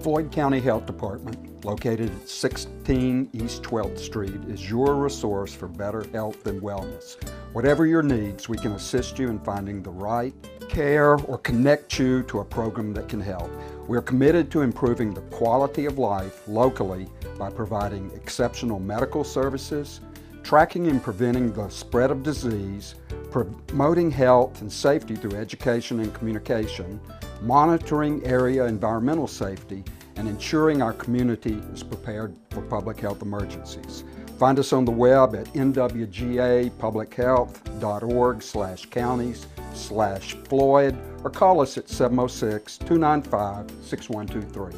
Floyd County Health Department, located at 16 East 12th Street, is your resource for better health and wellness. Whatever your needs, we can assist you in finding the right care or connect you to a program that can help. We are committed to improving the quality of life locally by providing exceptional medical services, tracking and preventing the spread of disease, promoting health and safety through education and communication, monitoring area environmental safety, and ensuring our community is prepared for public health emergencies. Find us on the web at nwgapublichealth.org/counties/Floyd or call us at 706-295-6123.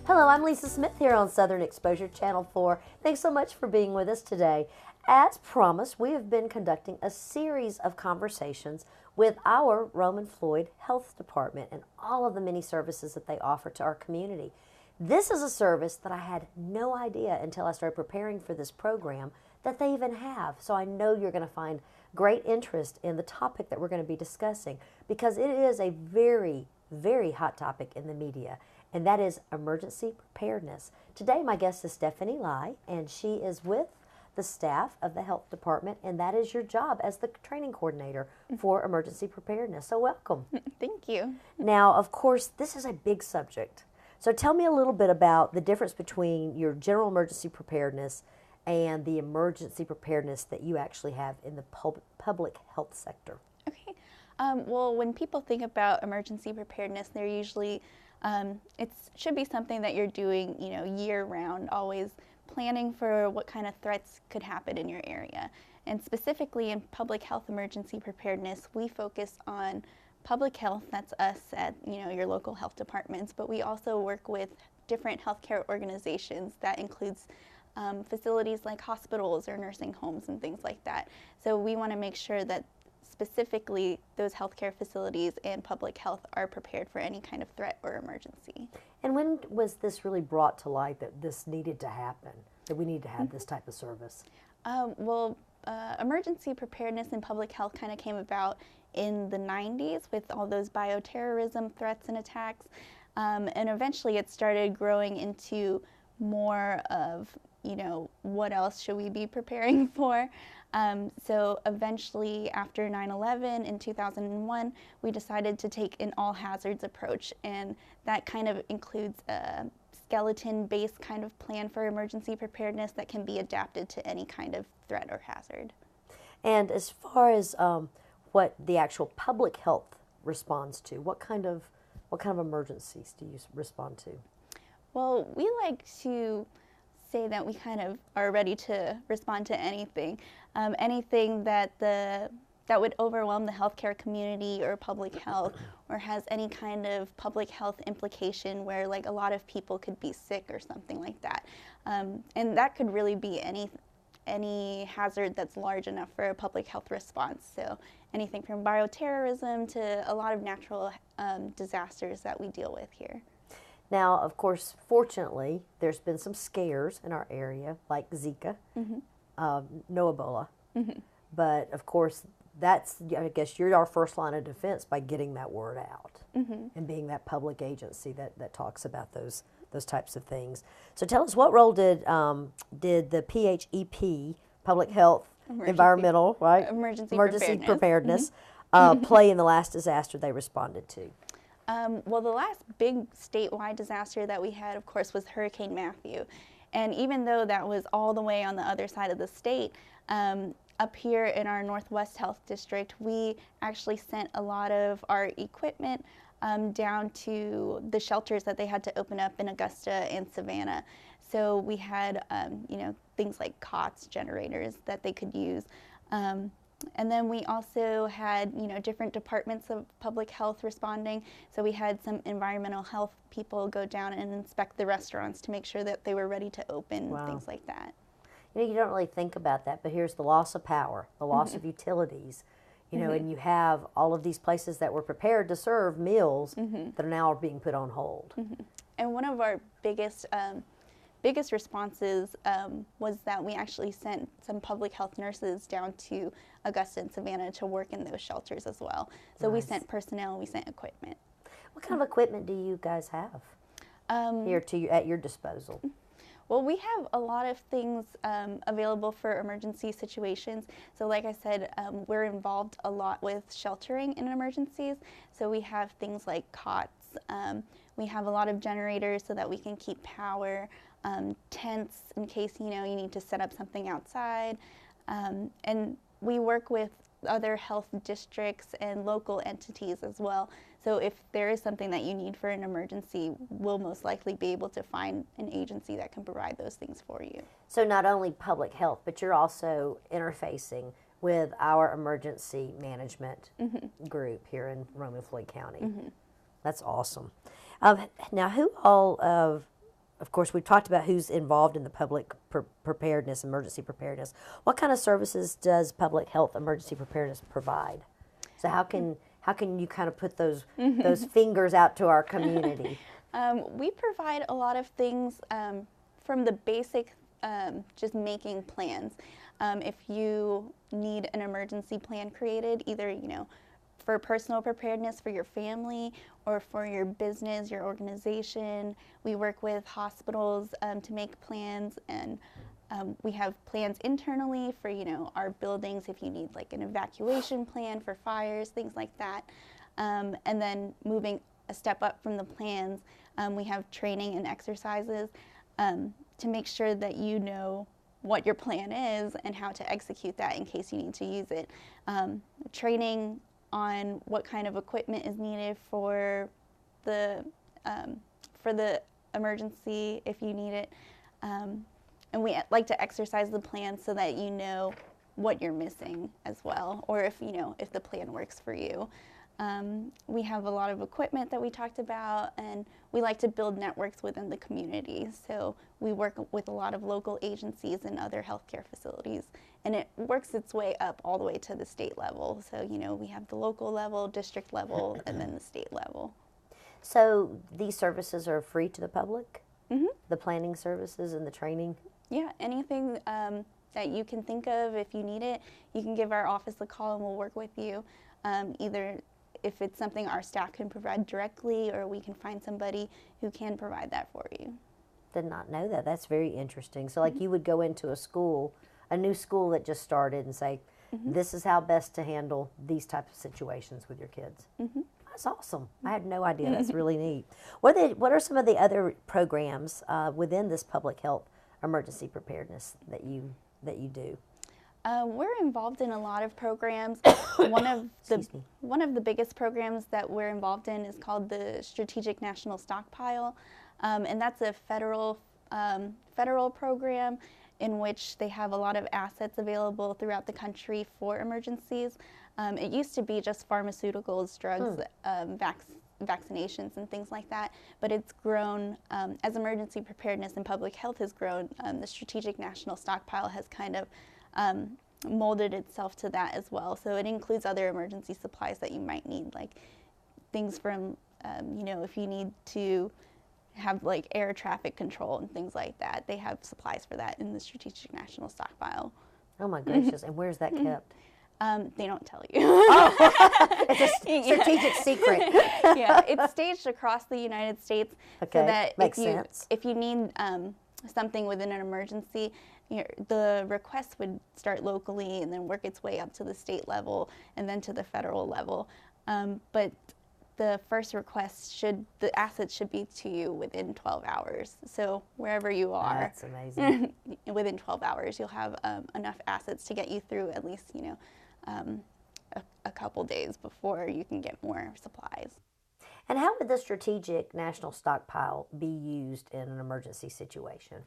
Hello, I'm Lisa Smith here on Southern Exposure Channel 4. Thanks so much for being with us today. As promised, we have been conducting a series of conversations with our Roman Floyd Health Department and all of the many services that they offer to our community. This is a service that I had no idea until I started preparing for this program that they even have. So I know you're going to find great interest in the topic that we're going to be discussing because it is a very, very hot topic in the media, and that is emergency preparedness. Today my guest is Stephanie Lai, and she is with the staff of the health department, and that is your job as the training coordinator for emergency preparedness. So welcome. Thank you. Now, of course, this is a big subject. So tell me a little bit about the difference between your general emergency preparedness and the emergency preparedness that you actually have in the public health sector. Okay. Well, when people think about emergency preparedness, they're usually, it should be something that you're doing, year round, always planning for what kind of threats could happen in your area. And specifically in public health emergency preparedness, we focus on public health, that's us at your local health departments, but we also work with different healthcare organizations that includes facilities like hospitals or nursing homes and things like that. So we want to make sure that specifically those healthcare facilities and public health are prepared for any kind of threat or emergency. And when was this really brought to light that this needed to happen, that we need to have this type of service? Emergency preparedness in public health kind of came about in the 90s with all those bioterrorism threats and attacks. And eventually it started growing into more of, what else should we be preparing for? So eventually after 9/11 in 2001, we decided to take an all hazards approach, and that kind of includes a skeleton-based kind of plan for emergency preparedness that can be adapted to any kind of threat or hazard. And as far as what the actual public health responds to, what kind of emergencies do you respond to? Well, we like to say that we kind of are ready to respond to anything, anything that would overwhelm the healthcare community or public health, or has any kind of public health implication where like a lot of people could be sick or something like that. And that could really be any hazard that's large enough for a public health response. So anything from bioterrorism to a lot of natural disasters that we deal with here. Now, of course, fortunately, there's been some scares in our area, like Zika, no Ebola. But, of course, I guess you're our first line of defense by getting that word out and being that public agency that talks about those types of things. So tell us, what role did the PHEP, Public Health, Environmental, right? Emergency Preparedness play in the last disaster they responded to? Well, the last big statewide disaster that we had, of course, was Hurricane Matthew. And even though that was all the way on the other side of the state, up here in our Northwest Health District, we actually sent a lot of our equipment down to the shelters that they had to open up in Augusta and Savannah. So we had, things like cots, generators that they could use. And then we also had, different departments of public health responding. So we had some environmental health people go down and inspect the restaurants to make sure that they were ready to open, things like that. You don't really think about that, but here's the loss of power, the loss of utilities, and you have all of these places that were prepared to serve meals that are now being put on hold. And one of our biggest responses was that we actually sent some public health nurses down to Augusta and Savannah to work in those shelters as well. So we sent personnel, we sent equipment. What kind of equipment do you guys have? here at your disposal? Well, we have a lot of things available for emergency situations. So like I said, we're involved a lot with sheltering in emergencies. So we have things like cots. We have a lot of generators so that we can keep power, tents in case, you need to set up something outside. And we work with other health districts and local entities as well. So if there is something that you need for an emergency, we'll most likely be able to find an agency that can provide those things for you. So not only public health, but you're also interfacing with our emergency management group here in Roman Floyd County. That's awesome. Now, who all of course, we've talked about who's involved in the public preparedness, emergency preparedness. What kind of services does public health emergency preparedness provide? So how can you kind of put those fingers out to our community? We provide a lot of things from the basic, just making plans. If you need an emergency plan created, either for personal preparedness for your family or for your business, your organization. We work with hospitals to make plans, and we have plans internally for our buildings if you need like an evacuation plan for fires, things like that. And then moving a step up from the plans, we have training and exercises to make sure that you know what your plan is and how to execute that in case you need to use it. Training on what kind of equipment is needed for the emergency if you need it. And we like to exercise the plan so that you know what you're missing as well, or if if the plan works for you. We have a lot of equipment that we talked about, and we like to build networks within the community. So we work with a lot of local agencies and other healthcare facilities, and it works its way up all the way to the state level. So we have the local level, district level, and then the state level. So these services are free to the public? The planning services and the training? Yeah, anything that you can think of, if you need it, you can give our office a call and we'll work with you. Either if it's something our staff can provide directly, or we can find somebody who can provide that for you. Did not know that. That's very interesting. So like you would go into a school, a new school that just started, and say, this is how best to handle these types of situations with your kids. That's awesome. I had no idea. That's really neat. What are some of the other programs within this public health emergency preparedness that you do? We're involved in a lot of programs. One of the biggest programs that we're involved in is called the Strategic National Stockpile, and that's a federal program in which they have a lot of assets available throughout the country for emergencies. It used to be just pharmaceuticals, drugs, vaccinations, and things like that, but it's grown as emergency preparedness and public health has grown. The Strategic National Stockpile has kind of molded itself to that as well. So it includes other emergency supplies that you might need, like things from, if you need to have like air traffic control and things like that. They have supplies for that in the Strategic National Stockpile. Oh my gracious, and where's that kept? They don't tell you. It's a strategic secret. Yeah, it's staged across the United States, okay, so that makes sense. If you need something within an emergency, the request would start locally and then work its way up to the state level and then to the federal level. But the first request the assets should be to you within 12 hours. So wherever you are, that's amazing. Within 12 hours, you'll have enough assets to get you through at least, a couple days before you can get more supplies. And how would the Strategic National Stockpile be used in an emergency situation?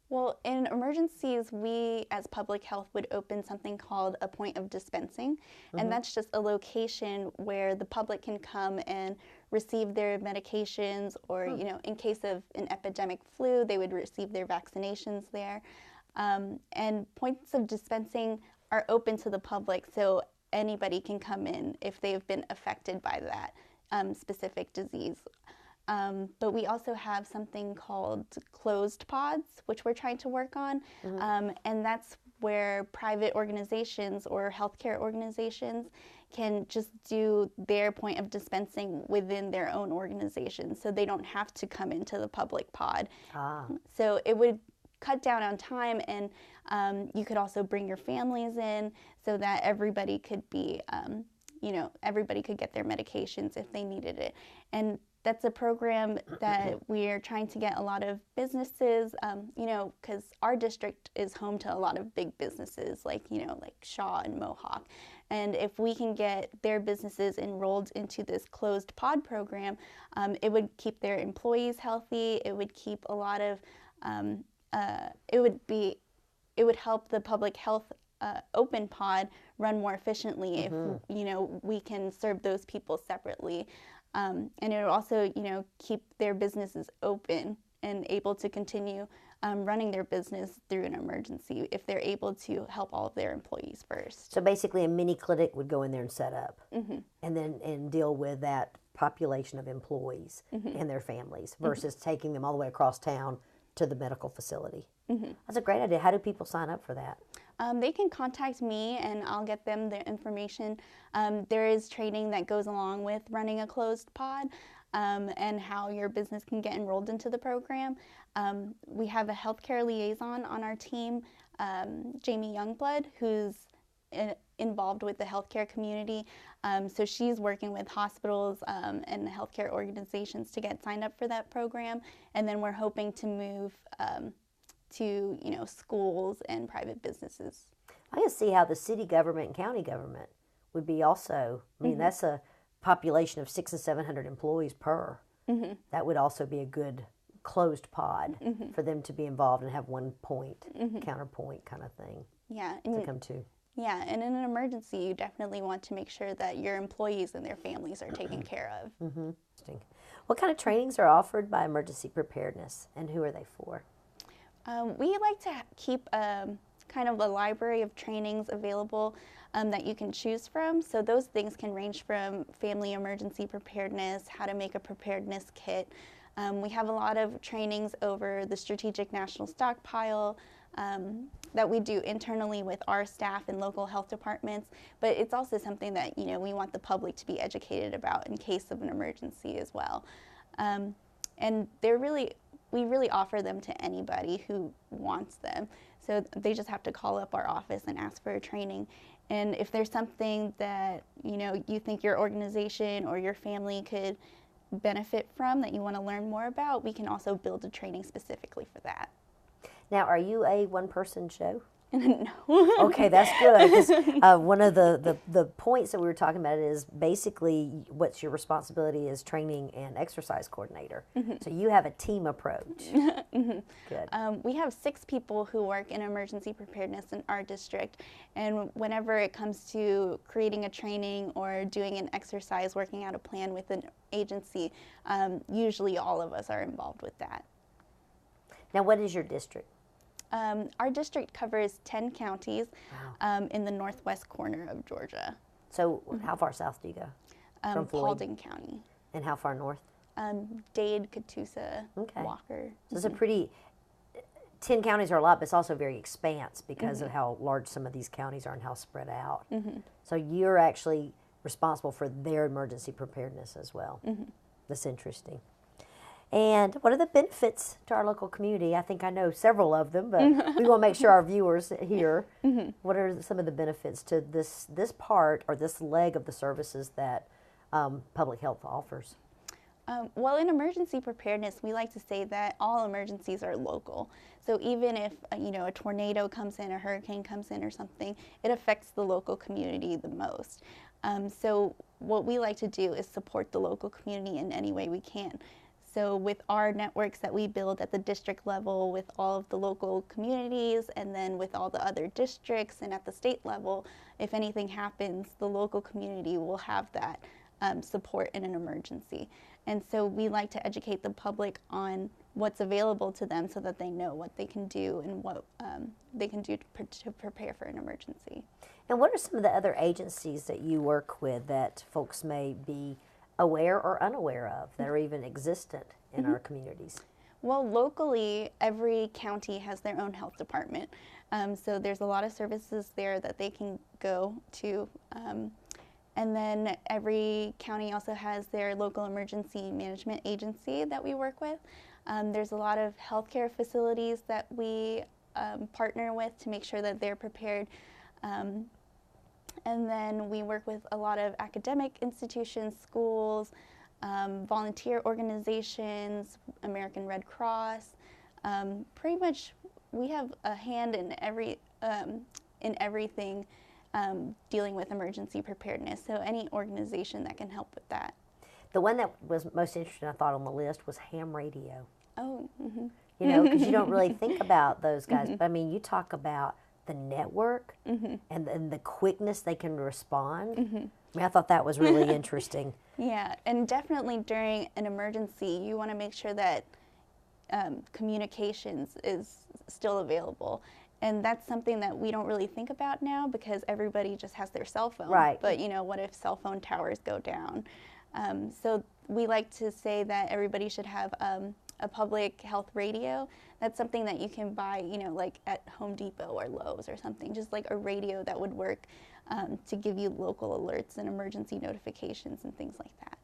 Well, in emergencies, we as public health would open something called a point of dispensing, and that's just a location where the public can come and receive their medications, or in case of an epidemic flu, they would receive their vaccinations there. And points of dispensing are open to the public, so anybody can come in if they've been affected by that specific disease. But we also have something called closed pods, which we're trying to work on, and that's where private organizations or healthcare organizations can just do their point of dispensing within their own organization, so they don't have to come into the public pod. So it would cut down on time, and you could also bring your families in so that everybody could be, everybody could get their medications if they needed it. And that's a program that we're trying to get a lot of businesses, because our district is home to a lot of big businesses like Shaw and Mohawk. And if we can get their businesses enrolled into this closed pod program, it would keep their employees healthy. It would keep a lot of, it would help the public health open pod run more efficiently if, we can serve those people separately. And it would also, keep their businesses open and able to continue running their business through an emergency if they're able to help all of their employees first. So basically a mini clinic would go in there and set up and deal with that population of employees and their families versus taking them all the way across town to the medical facility. That's a great idea. How do people sign up for that? They can contact me and I'll get them the information. There is training that goes along with running a closed pod and how your business can get enrolled into the program. We have a healthcare liaison on our team, Jamie Youngblood, who's involved with the healthcare community. So she's working with hospitals and healthcare organizations to get signed up for that program. And then we're hoping to move to schools and private businesses. I can see how the city government and county government would be also. I mean, that's a population of 600 and 700 employees per. That would also be a good closed pod for them to be involved and have one point, counterpoint kind of thing. To come to. Yeah, and in an emergency, you definitely want to make sure that your employees and their families are taken care of. Interesting. What kind of trainings are offered by Emergency Preparedness, and who are they for? We like to keep kind of a library of trainings available that you can choose from. So those things can range from family emergency preparedness, how to make a preparedness kit. We have a lot of trainings over the strategic national stockpile that we do internally with our staff and local health departments, but it's also something that we want the public to be educated about in case of an emergency as well. And we really offer them to anybody who wants them. So they just have to call up our office and ask for a training. And if there's something that you think your organization or your family could benefit from that you want to learn more about, we can also build a training specifically for that. Now, are you a one-person show? No. Okay, that's good. 'Cause, one of the points that we were talking about is basically what's your responsibility as training and exercise coordinator. So you have a team approach. Good. We have 6 people who work in emergency preparedness in our district, and whenever it comes to creating a training or doing an exercise, working out a plan with an agency, usually all of us are involved with that. Now, what is your district? Our district covers 10 counties in the northwest corner of Georgia. So how far south do you go? From Floyd? Paulding County. And how far north? Dade, Catoosa, Walker. So it's a pretty, 10 counties are a lot, but it's also very expanse because of how large some of these counties are and how spread out. So you're actually responsible for their emergency preparedness as well. That's interesting. And what are the benefits to our local community? I think I know several of them, but we want to make sure our viewers hear. What are some of the benefits to this part or this leg of the services that public health offers? Well, in emergency preparedness, we like to say that all emergencies are local. So even if a tornado comes in, a hurricane comes in or something, it affects the local community the most. So what we like to do is support the local community in any way we can. So with our networks that we build at the district level with all of the local communities and then with all the other districts and at the state level, if anything happens, the local community will have that support in an emergency. And so we like to educate the public on what's available to them so that they know what they can do and what they can do to prepare for an emergency. And what are some of the other agencies that you work with that folks may be aware or unaware of that are even existent in our communities? Well, locally, every county has their own health department. So there's a lot of services there that they can go to. And then every county also has their local emergency management agency that we work with. There's a lot of healthcare facilities that we partner with to make sure that they're prepared. And then we work with a lot of academic institutions, schools, volunteer organizations, American Red Cross. Pretty much we have a hand in everything dealing with emergency preparedness, so any organization that can help with that. The one that was most interesting, I thought, on the list was ham radio. Oh, mm-hmm. You know, because you don't really think about those guys. But I mean, you talk about the network and the quickness they can respond. I mean, I thought that was really interesting. Yeah, and definitely during an emergency, you want to make sure that communications is still available. And that's something that we don't really think about now because everybody just has their cell phone. Right. But, you know, what if cell phone towers go down? So we like to say that everybody should have a public health radio. That's something that you can buy, you know, like at Home Depot or Lowe's or something, just like a radio that would work to give you local alerts and emergency notifications and things like that.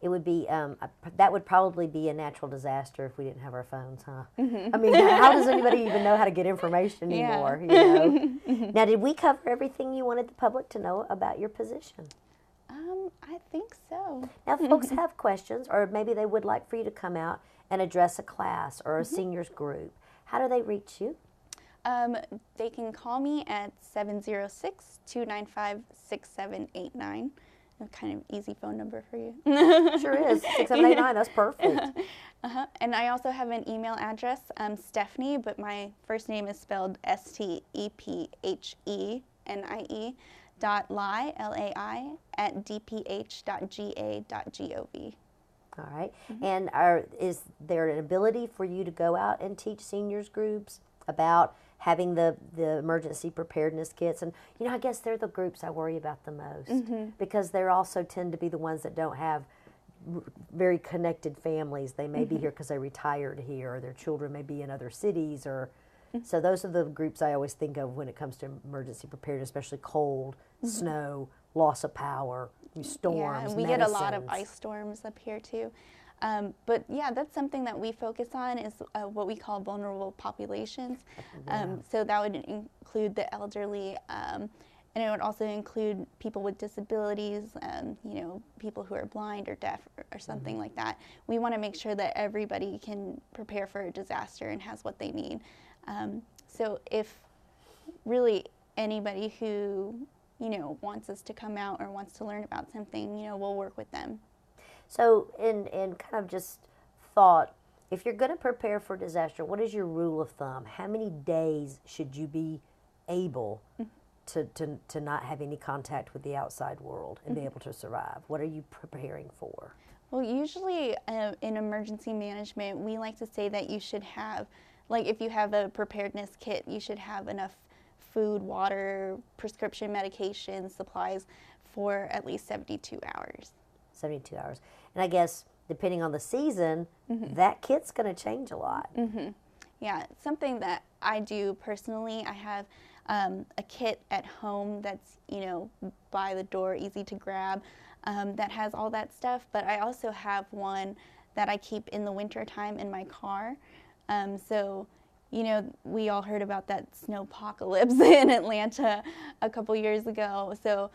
It would be, that would probably be a natural disaster if we didn't have our phones, huh? I mean, how does anybody even know how to get information anymore, you know? Now, did we cover everything you wanted the public to know about your position? I think so. Now, if folks have questions, or maybe they would like for you to come out and address a class or a seniors group, how do they reach you? They can call me at 706-295-6789. A kind of easy phone number for you. Sure is. 6789, that's perfect. And I also have an email address, Stephanie, but my first name is spelled STEPHENIE .lai, L-A-I, at dph.ga.gov. All right. And is there an ability for you to go out and teach seniors groups about having the emergency preparedness kits? And, you know, I guess they're the groups I worry about the most because they also tend to be the ones that don't have very connected families. They may be here because they retired here, or their children may be in other cities, or so those are the groups I always think of when it comes to emergency preparedness, especially cold, snow, loss of power, storms, Yeah, and we get a lot of ice storms up here too. But yeah, that's something that we focus on is what we call vulnerable populations. So that would include the elderly, and it would also include people with disabilities, you know, people who are blind or deaf or something like that. We want to make sure that everybody can prepare for a disaster and has what they need. So if really anybody who, you know, wants us to come out or wants to learn about something, you know, we'll work with them. So in kind of just thought, if you're going to prepare for disaster, what is your rule of thumb? How many days should you be able to not have any contact with the outside world and be able to survive? What are you preparing for? Well, usually in emergency management, we like to say that you should have, like if you have a preparedness kit, you should have enough food, water, prescription medication, supplies for at least 72 hours. 72 hours. And I guess depending on the season, that kit's going to change a lot. Yeah, something that I do personally, I have a kit at home that's, you know, by the door, easy to grab, that has all that stuff, but I also have one that I keep in the winter time in my car. So, you know, we all heard about that snowpocalypse in Atlanta a couple years ago. So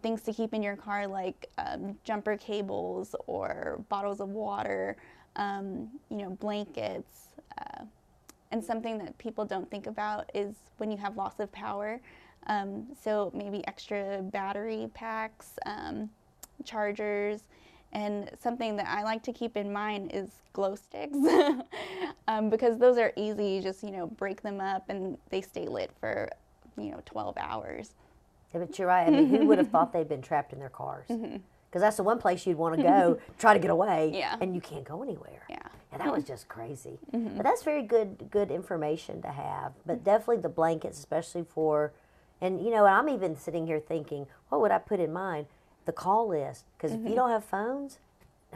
things to keep in your car like jumper cables or bottles of water, you know, blankets. And something that people don't think about is when you have loss of power. So maybe extra battery packs, chargers, and something that I like to keep in mind is glow sticks because those are easy. You just, you know, break them up and they stay lit for, you know, 12 hours. Yeah, but you're right. I mean, who would have thought they'd been trapped in their cars? Because that's the one place you'd want to go, try to get away, and you can't go anywhere. Yeah, that was just crazy. But that's very good information to have. But definitely the blankets, especially for, and you know, I'm even sitting here thinking, what would I put in mine? The call list. Because if you don't have phones,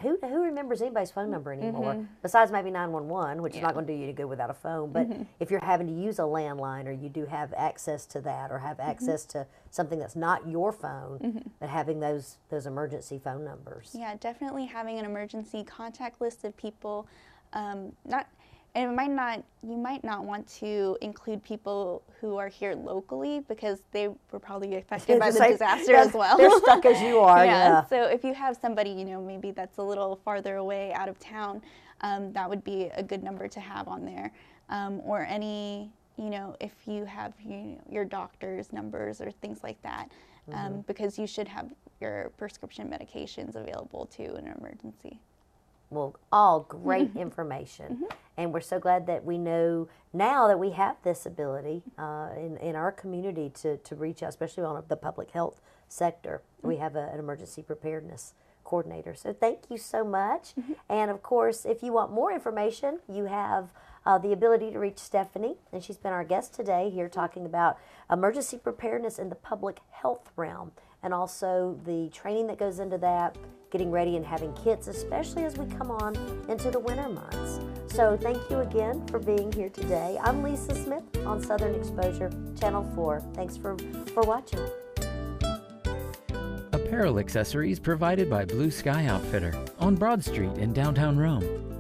who remembers anybody's phone number anymore? Besides maybe 911, which is not going to do you any good without a phone. But if you're having to use a landline, or you do have access to that, or have access to something that's not your phone, but having those emergency phone numbers. Yeah, definitely having an emergency contact list of people. And you might not want to include people who are here locally, because they were probably affected by the disaster as well. They're stuck as you are. Yeah. So if you have somebody, maybe that's a little farther away out of town, that would be a good number to have on there. Or any, if you have your doctor's numbers or things like that, because you should have your prescription medications available too in an emergency. Well, all great information. And we're so glad that we know now that we have this ability in our community to reach out, especially on the public health sector. We have an emergency preparedness coordinator. So thank you so much. And of course, if you want more information, you have the ability to reach Stephanie. And she's been our guest today here talking about emergency preparedness in the public health realm, and also the training that goes into that, getting ready and having kits, especially as we come on into the winter months. So thank you again for being here today. I'm Lisa Smith on Southern Exposure, Channel 4. Thanks for watching. Apparel accessories provided by Blue Sky Outfitter on Broad Street in downtown Rome.